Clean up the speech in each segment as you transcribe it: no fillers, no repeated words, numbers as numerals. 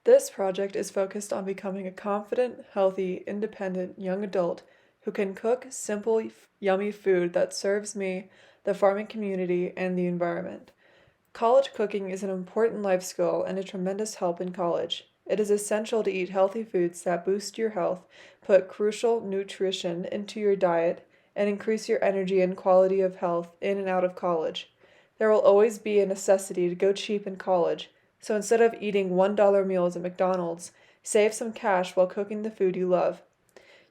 This project is focused on becoming a confident, healthy, independent young adult who can cook simple, yummy food that serves me, the farming community, and the environment. College cooking is an important life skill and a tremendous help in college. It is essential to eat healthy foods that boost your health, put crucial nutrition into your diet, and increase your energy and quality of health in and out of college. There will always be a necessity to go cheap in college, so instead of eating $1 meals at McDonald's, save some cash while cooking the food you love.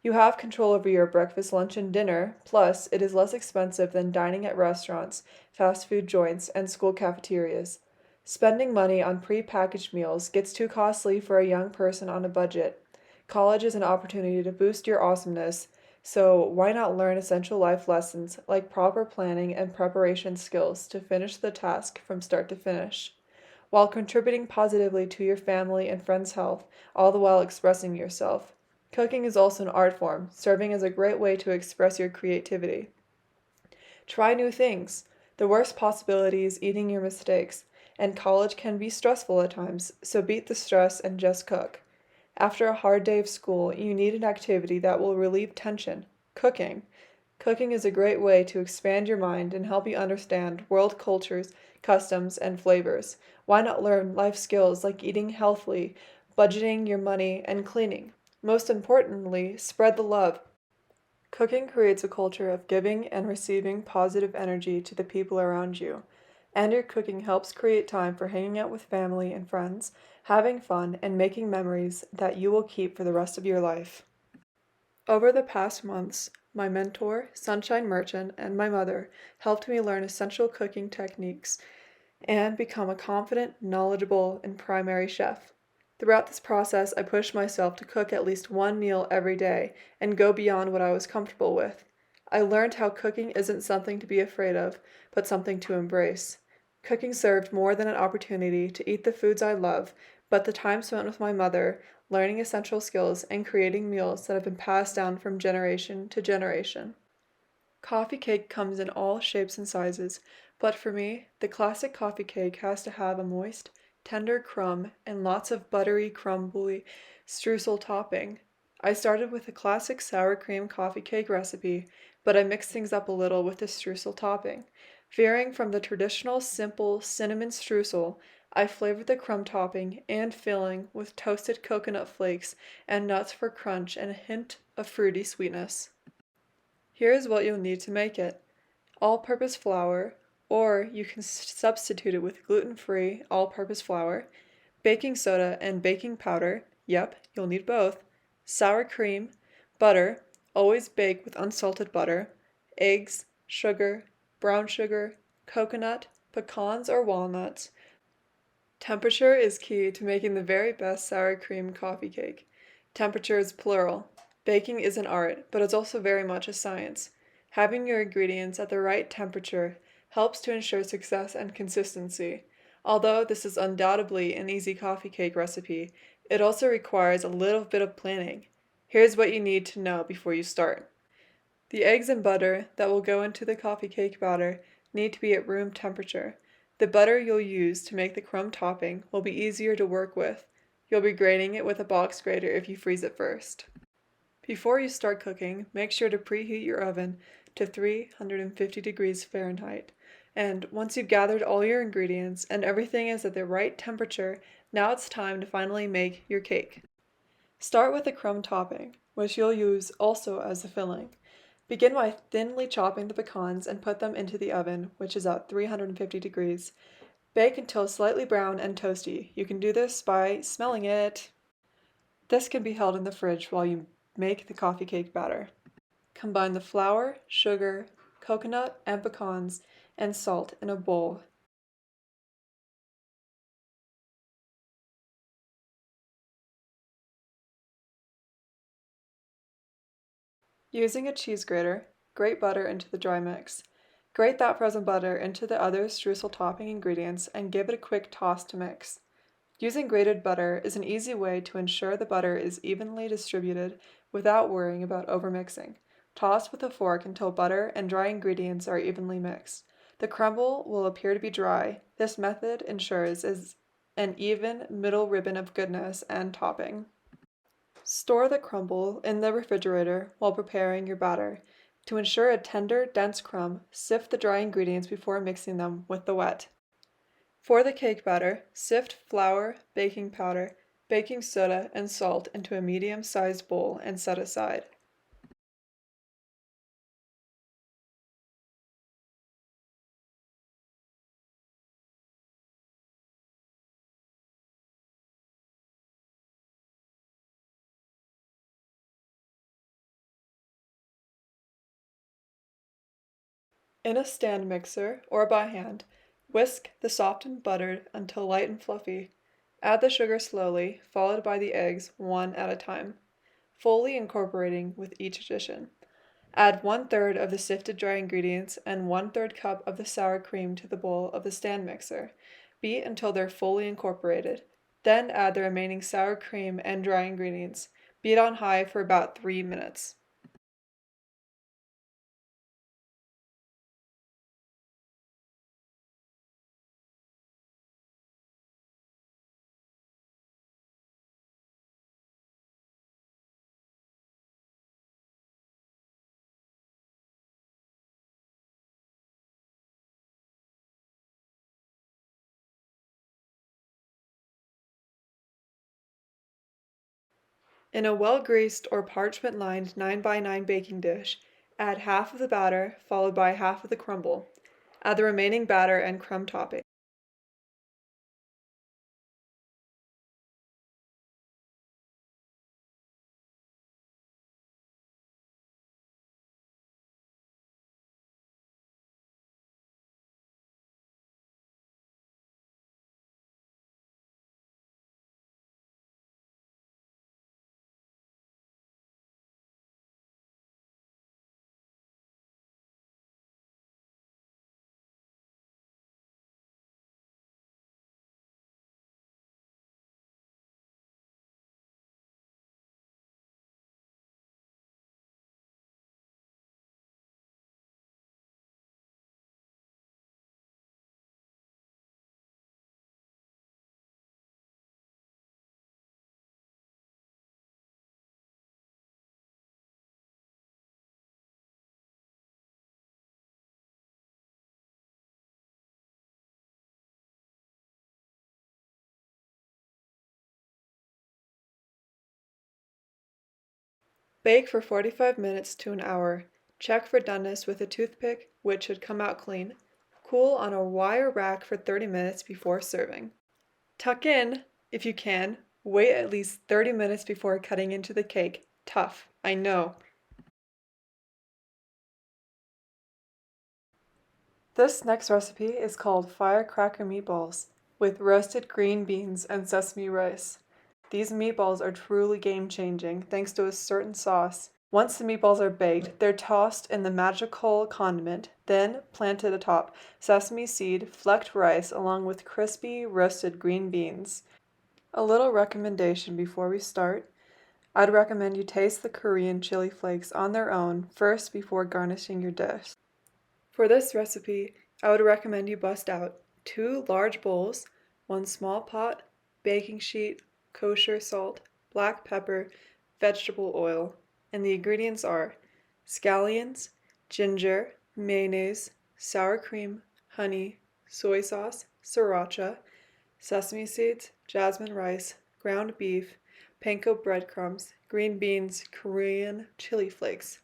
You have control over your breakfast, lunch, and dinner, plus, it is less expensive than dining at restaurants, fast food joints, and school cafeterias. Spending money on pre-packaged meals gets too costly for a young person on a budget. College is an opportunity to boost your awesomeness, so why not learn essential life lessons like proper planning and preparation skills to finish the task from start to finish, while contributing positively to your family and friends' health, all the while expressing yourself. Cooking is also an art form, serving as a great way to express your creativity. Try new things. The worst possibility is eating your mistakes, and college can be stressful at times, so beat the stress and just cook. After a hard day of school, you need an activity that will relieve tension. Cooking. Cooking is a great way to expand your mind and help you understand world cultures, customs, and flavors. Why not learn life skills like eating healthily, budgeting your money, and cleaning? Most importantly, spread the love. Cooking creates a culture of giving and receiving positive energy to the people around you. And your cooking helps create time for hanging out with family and friends, having fun, and making memories that you will keep for the rest of your life. Over the past months, my mentor, Sunshine Merchant, and my mother helped me learn essential cooking techniques and become a confident, knowledgeable, and primary chef. Throughout this process, I pushed myself to cook at least one meal every day and go beyond what I was comfortable with. I learned how cooking isn't something to be afraid of, but something to embrace. Cooking served more than an opportunity to eat the foods I love, but the time spent with my mother, learning essential skills, and creating meals that have been passed down from generation to generation. Coffee cake comes in all shapes and sizes, but for me, the classic coffee cake has to have a moist, tender crumb and lots of buttery, crumbly streusel topping. I started with a classic sour cream coffee cake recipe, but I mixed things up a little with the streusel topping. Veering from the traditional simple cinnamon streusel, I flavored the crumb topping and filling with toasted coconut flakes and nuts for crunch and a hint of fruity sweetness. Here is what you'll need to make it: all-purpose flour, or you can substitute it with gluten-free all-purpose flour, baking soda and baking powder, yep, you'll need both, sour cream, butter, always bake with unsalted butter, eggs, sugar, brown sugar, coconut, pecans or walnuts. Temperature is key to making the very best sour cream coffee cake. Temperature is plural. Baking is an art, but it's also very much a science. Having your ingredients at the right temperature helps to ensure success and consistency. Although this is undoubtedly an easy coffee cake recipe, it also requires a little bit of planning. Here's what you need to know before you start. The eggs and butter that will go into the coffee cake batter need to be at room temperature. The butter you'll use to make the crumb topping will be easier to work with. You'll be grating it with a box grater if you freeze it first. Before you start cooking, make sure to preheat your oven to 350 degrees Fahrenheit. And once you've gathered all your ingredients and everything is at the right temperature, now it's time to finally make your cake. Start with the crumb topping, which you'll use also as the filling. Begin by thinly chopping the pecans and put them into the oven, which is at 350 degrees. Bake until slightly brown and toasty. You can do this by smelling it. This can be held in the fridge while you make the coffee cake batter. Combine the flour, sugar, coconut, and pecans, and salt in a bowl. Using a cheese grater, grate butter into the dry mix. Grate that frozen butter into the other streusel topping ingredients and give it a quick toss to mix. Using grated butter is an easy way to ensure the butter is evenly distributed without worrying about overmixing. Toss with a fork until butter and dry ingredients are evenly mixed. The crumble will appear to be dry. This method ensures an even middle ribbon of goodness and topping. Store the crumble in the refrigerator while preparing your batter. To ensure a tender, dense crumb, sift the dry ingredients before mixing them with the wet. For the cake batter, sift flour, baking powder, baking soda, and salt into a medium-sized bowl and set aside. In a stand mixer, or by hand, whisk the softened butter until light and fluffy. Add the sugar slowly, followed by the eggs one at a time, fully incorporating with each addition. Add 1/3 of the sifted dry ingredients and 1/3 cup of the sour cream to the bowl of the stand mixer. Beat until they're fully incorporated. Then add the remaining sour cream and dry ingredients. Beat on high for about 3 minutes. In a well-greased or parchment-lined 9 by 9 baking dish, add half of the batter followed by half of the crumble. Add the remaining batter and crumb topping. Bake for 45 minutes to an hour. Check for doneness with a toothpick, which should come out clean. Cool on a wire rack for 30 minutes before serving. Tuck in, if you can. Wait at least 30 minutes before cutting into the cake. Tough, I know. This next recipe is called firecracker meatballs with roasted green beans and sesame rice. These meatballs are truly game-changing thanks to a certain sauce. Once the meatballs are baked, they're tossed in the magical condiment, then planted atop sesame seed, flecked rice, along with crispy roasted green beans. A little recommendation before we start. I'd recommend you taste the Korean chili flakes on their own first before garnishing your dish. For this recipe, I would recommend you bust out 2 large bowls, 1 small pot, baking sheet, kosher salt, black pepper, vegetable oil, and the ingredients are scallions, ginger, mayonnaise, sour cream, honey, soy sauce, sriracha, sesame seeds, jasmine rice, ground beef, panko breadcrumbs, green beans, Korean chili flakes.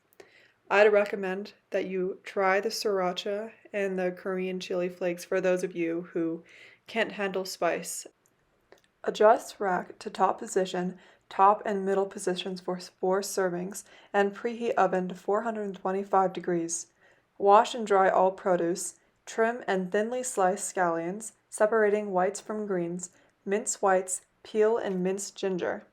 I'd recommend that you try the sriracha and the Korean chili flakes for those of you who can't handle spice. Adjust rack to top position, top and middle positions for 4 servings, and preheat oven to 425 degrees. Wash and dry all produce. Trim and thinly slice scallions, separating whites from greens. Mince whites, peel and mince ginger.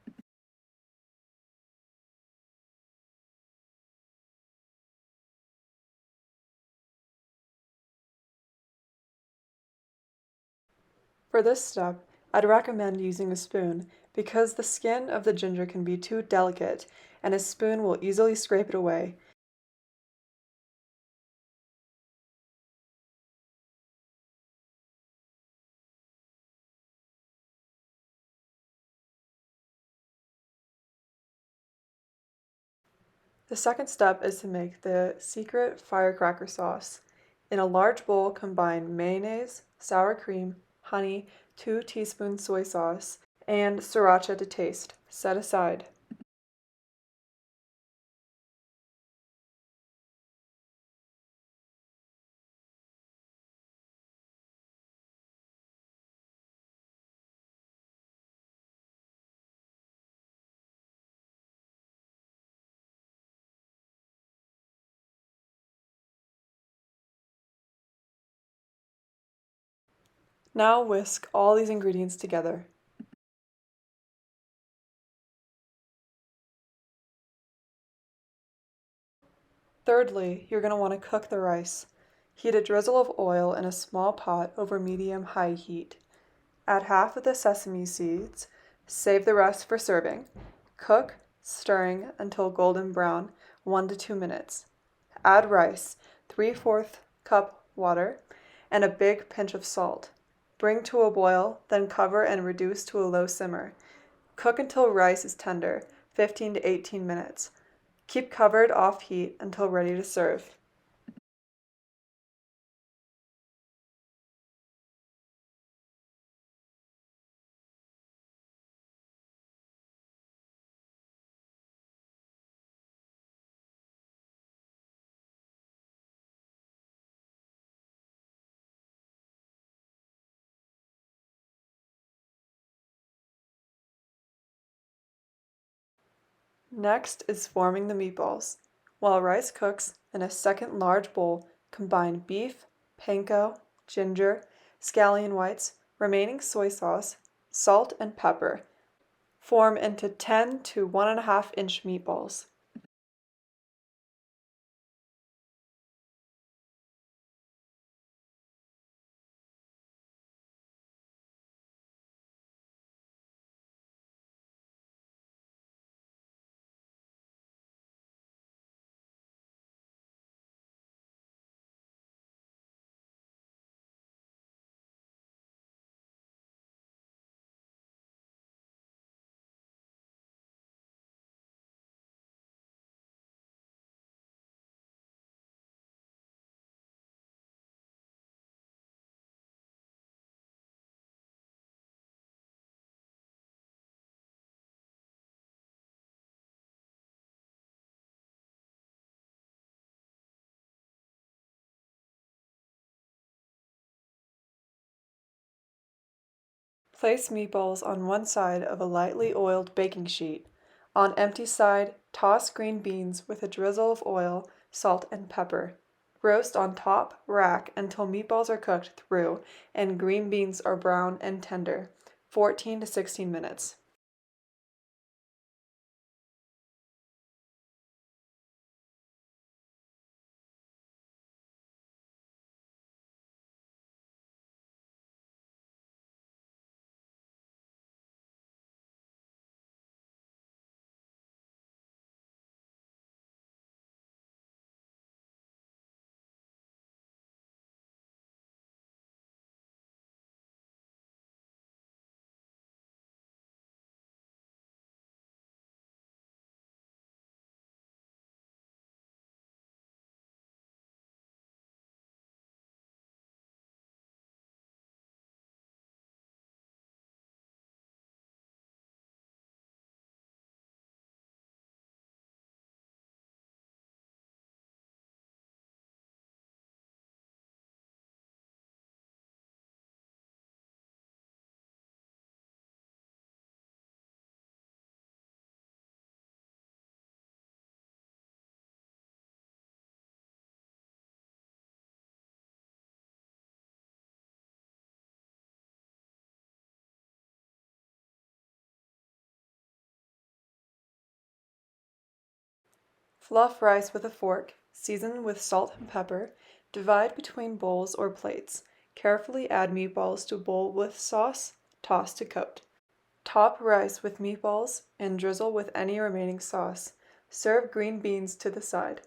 For this step, I'd recommend using a spoon because the skin of the ginger can be too delicate and a spoon will easily scrape it away. The second step is to make the secret firecracker sauce. In a large bowl, combine mayonnaise, sour cream, honey, 2 teaspoons soy sauce, and sriracha to taste. Set aside. Now whisk all these ingredients together. Thirdly, you're going to want to cook the rice. Heat a drizzle of oil in a small pot over medium-high heat. Add half of the sesame seeds, save the rest for serving. Cook, stirring until golden brown, 1 to 2 minutes. Add rice, 3/4 cup water, and a big pinch of salt. Bring to a boil, then cover and reduce to a low simmer. Cook until rice is tender, 15 to 18 minutes. Keep covered off heat until ready to serve. Next is forming the meatballs. While rice cooks, in a second large bowl, combine beef, panko, ginger, scallion whites, remaining soy sauce, salt, and pepper. Form into 10 to 1.5-inch meatballs. Place meatballs on one side of a lightly oiled baking sheet. On empty side, toss green beans with a drizzle of oil, salt, and pepper. Roast on top rack until meatballs are cooked through and green beans are brown and tender, 14 to 16 minutes. Fluff rice with a fork, season with salt and pepper, divide between bowls or plates. Carefully add meatballs to bowl with sauce, toss to coat. Top rice with meatballs and drizzle with any remaining sauce. Serve green beans to the side.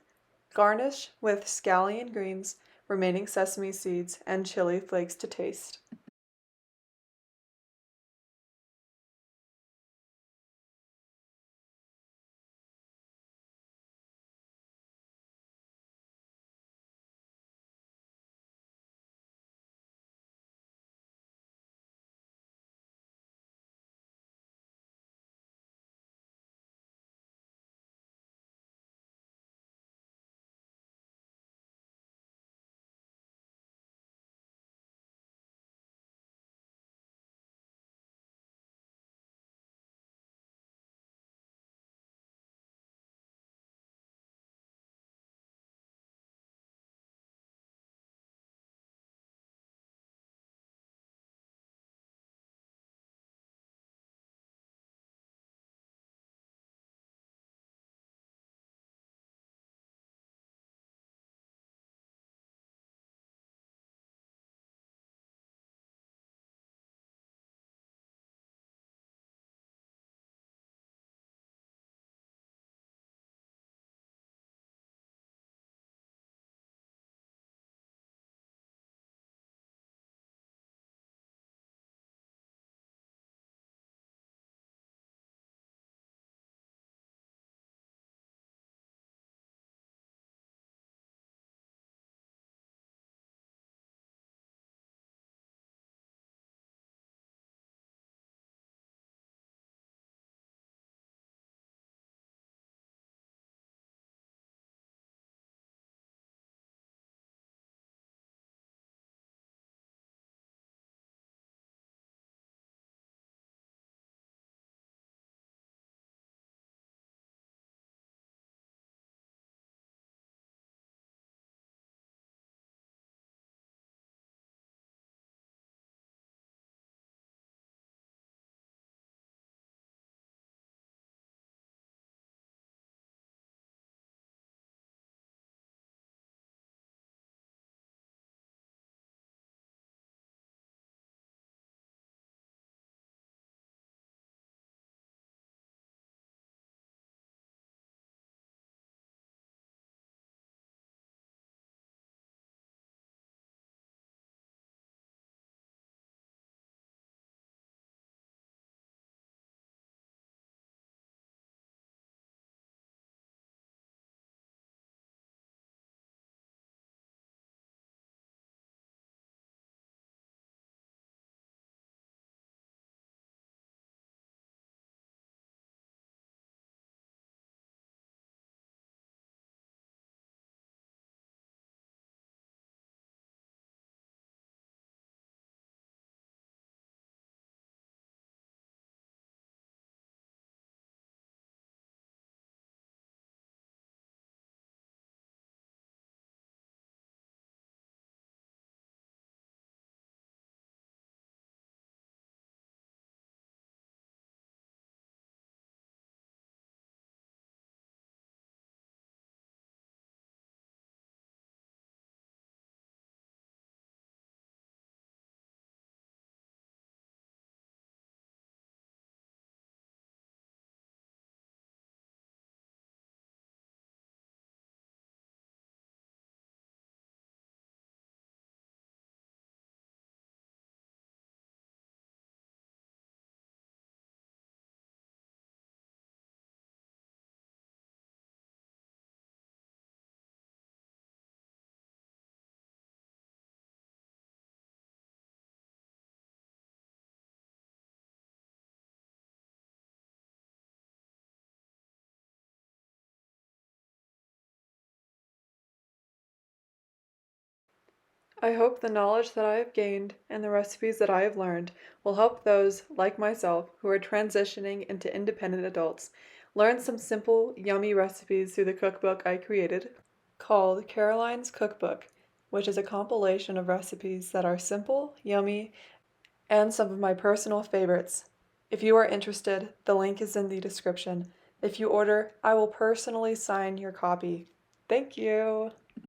Garnish with scallion greens, remaining sesame seeds, and chili flakes to taste. I hope the knowledge that I have gained and the recipes that I have learned will help those, like myself, who are transitioning into independent adults learn some simple, yummy recipes through the cookbook I created called Caroline's Cookbook, which is a compilation of recipes that are simple, yummy, and some of my personal favorites. If you are interested, the link is in the description. If you order, I will personally sign your copy. Thank you!